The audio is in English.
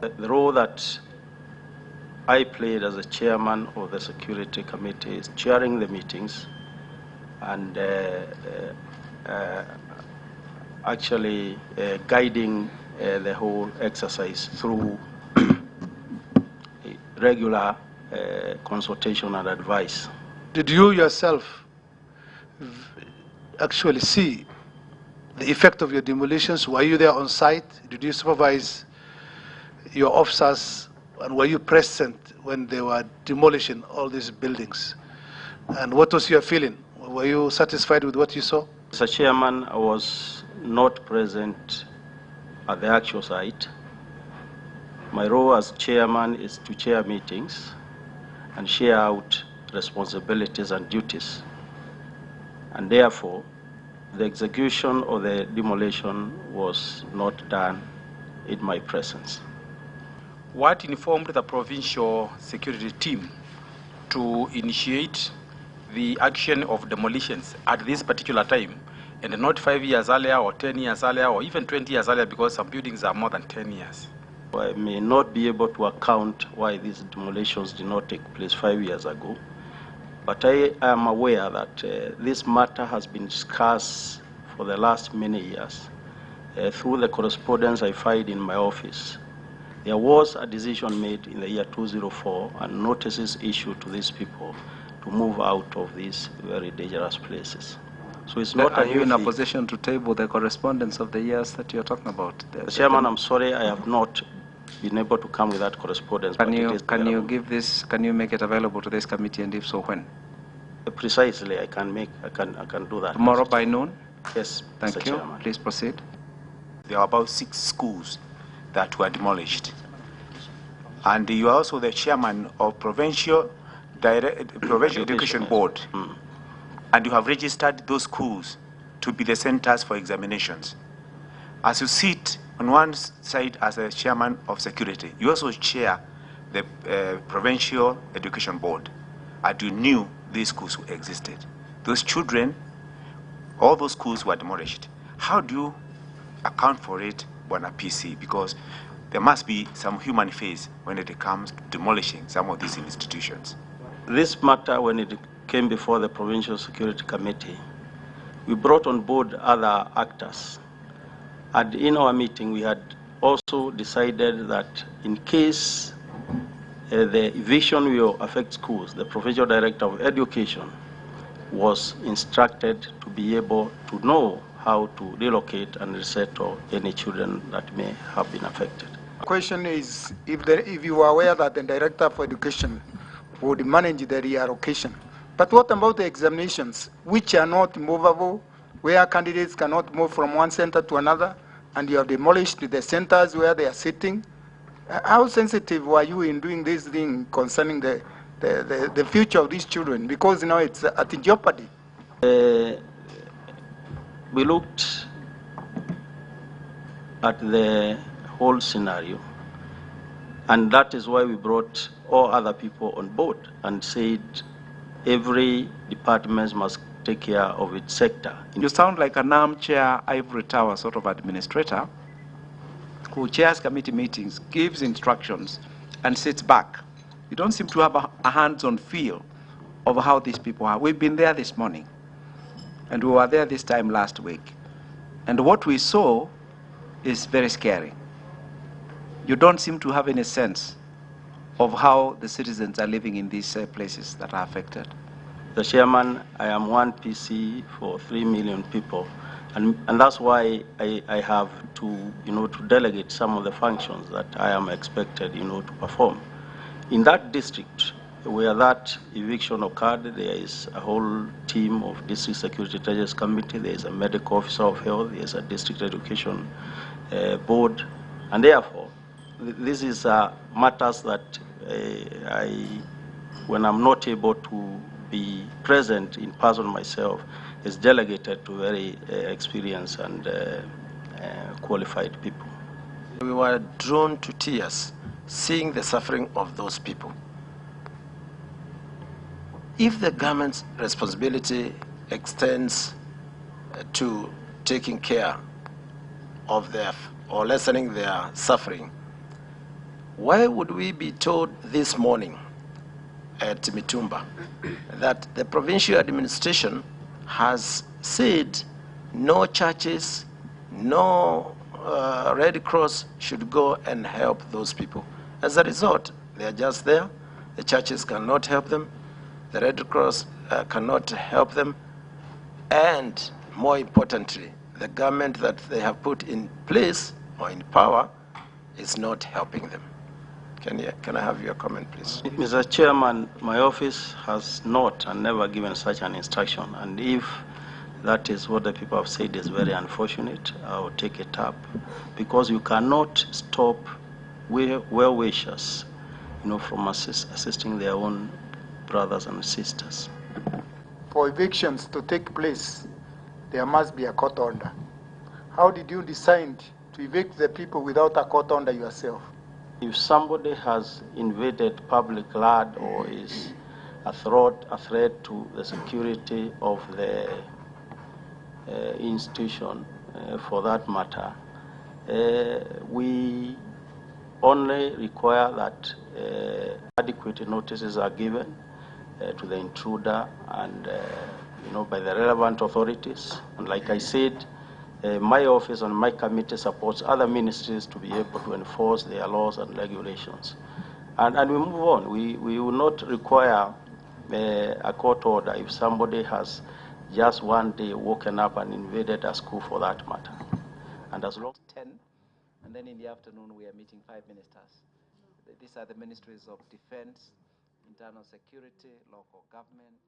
The role that I played as a chairman of the security committee is chairing the meetings and actually guiding the whole exercise through regular consultation and advice. Did you yourself actually see the effect of your demolitions? Were you there on site? Did you supervise your officers? And were you present when they were demolishing all these buildings? And what was your feeling? Were you satisfied with what you saw? As a chairman, I was not present at the actual site. My role as chairman is to chair meetings and share out responsibilities and duties. And therefore, the execution of the demolition was not done in my presence. What informed the provincial security team to initiate the action of demolitions at this particular time, and not 5 years earlier or 10 years earlier or even 20 years earlier, because some buildings are more than 10 years? I may not be able to account why these demolitions did not take place 5 years ago, but I am aware that this matter has been discussed for the last many years. Through the correspondence I filed in my office, there was a decision made in the year 2004 and notices issued to these people to move out of these very dangerous places. So it's not. Are you in a position to table the correspondence of the years that you're talking about? Chairman, I'm sorry, I have not been able to come with that correspondence. Can you give this? Can you make it available to this committee, and if so, when? Precisely, I can do that. Tomorrow by noon. Yes. Thank Mr. you. Chairman. Please proceed. There are about 6 schools that were demolished, and you are also the chairman of Provincial Education Board, and you have registered those schools to be the centers for examinations. As you sit on one side as a chairman of security, you also chair the Provincial Education Board, and you knew these schools existed. Those children, all those schools were demolished. How do you account for it, Bwana P.C.? Because there must be some human face when it comes to demolishing some of these institutions. This matter, when it came before the Provincial Security Committee, we brought on board other actors. And in our meeting, we had also decided that in case the eviction will affect schools, the Provincial Director of Education was instructed to be able to know how to relocate and resettle any children that may have been affected. The question is, if you are aware that the Director for Education would manage the reallocation, but what about the examinations, which are not movable, where candidates cannot move from one center to another, and you have demolished the centers where they are sitting? How sensitive were you in doing this thing concerning the future of these children? Because now it's at jeopardy. We looked at the whole scenario, and that is why we brought all other people on board and said every department must take care of its sector. You sound like an armchair ivory tower sort of administrator who chairs committee meetings, gives instructions, and sits back. You don't seem to have a hands-on feel of how these people are. We've been there this morning, and we were there this time last week. And what we saw is very scary. You don't seem to have any sense of how the citizens are living in these places that are affected. The chairman, I am one PC for 3 million people, and that's why I have to, to delegate some of the functions that I am expected, to perform. In that district where that eviction occurred, there is a whole team of District Security Intelligence Committee, there is a medical officer of health, there is a District Education Board, and therefore, this is matters that when I'm not able to be present in person myself, is delegated to very experienced and qualified people. We were drawn to tears seeing the suffering of those people. If the government's responsibility extends to taking care of their or lessening their suffering, Why would we be told this morning at Mitumba that the provincial administration has said no churches, no Red Cross should go and help those people? As a result, they are just there. The churches cannot help them. The Red Cross cannot help them. And more importantly, the government that they have put in place or in power is not helping them. Can I have your comment, please? Mr. Chairman, my office has not and never given such an instruction. And if that is what the people have said is very unfortunate, I will take it up. Because you cannot stop well-wishers, from assisting their own brothers and sisters. For evictions to take place, there must be a court order. How did you decide to evict the people without a court order yourself? If somebody has invaded public land or is a threat to the security of the institution, for that matter, we only require that adequate notices are given to the intruder and by the relevant authorities. And like I said, my office and my committee supports other ministries to be able to enforce their laws and regulations. And we move on. We will not require a court order if somebody has just one day woken up and invaded a school, for that matter. And as long 10, and then in the afternoon we are meeting 5 ministers. These are the ministries of defense, internal security, local government,